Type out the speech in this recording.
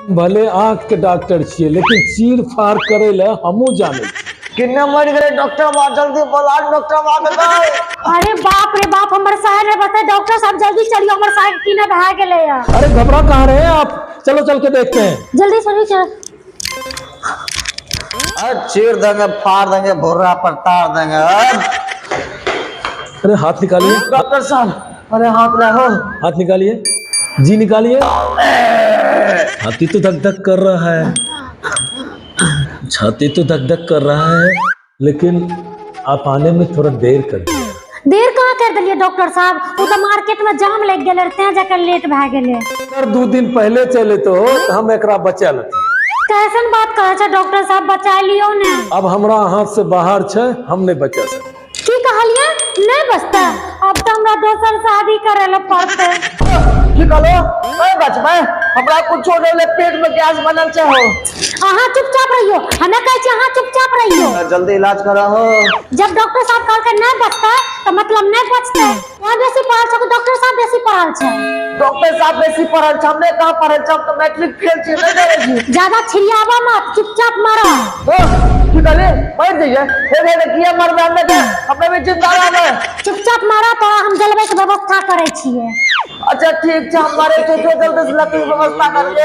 भले आंख के डॉक्टर छिए लेकिन चीर फाड़ करे ले हमू जाने किन्ने मर गए डॉक्टर बाबा जल्दी बोला डॉक्टर बाबा। अरे बाप रे बाप हमर साहब ने बता डॉक्टर साहब जल्दी चलिए हमर साहब की ना भाग गेले या। अरे घबरा कहाँ रहे हैं आप, चलो चल के देखते हैं। जल्दी चलिए चल। अरे चीर देंगे फाड़ देंगे भुर्रा पर तार देंगे। अरे हाथ निकालिए डॉक्टर साहब, अरे हाथ लगाओ। हाथ निकालिए जी, निकालिए। छाती तो धक धक कर रहा है, छाती तो धक धक कर रहा है, लेकिन आप आने में थोड़ा देर कर दिए। देर कहाँ कर दिलिए डॉक्टर साहब, वो तो मार्केट में जाम लग गेले रहते जाकर लेट भाग गेले। सर 2 दिन पहले चले तो हम एकरा बचा लेते। कैसन बात कहे छे डॉक्टर साहब, बचा लियो ने। अब हमरा हाथ से बाहर छे, हम नहीं बचा सकते। की कहलिए नहीं बचता, अब तो हमरा दोसर शादी करे ले पड़ते। निकालो ए बचबे, हमरा कुछ छोड़े ले पेट में गैस बनल छे हो। अहाँ चुपचाप रहियो, हमें कहे छे अहाँ चुपचाप रहियो। जल्दी इलाज करा हो। जब डॉक्टर साहब कहल के नहीं बचता तो मतलब नहीं बचते। वहां बेसी पढ़ल छे, डॉक्टर साहब बेसी पढ़ल छे। डॉक्टर साहब बेसी पढ़ल छे, हमने कहां पढ़ल छे, हम तो मैट्रिक फेल छी, नहीं करे छी। ज्यादा छिड़ियावा मत, चुपचाप मारो। निकाले बैठ जाइए, हे किया मरबे हमने भी जिंदा रहना। चुपचाप मारो तो हम जलवे के व्यवस्था करे छिए। अच्छा ठीक है, हमारे जो जल्दी से लकड़ी व्यवस्था कर ले।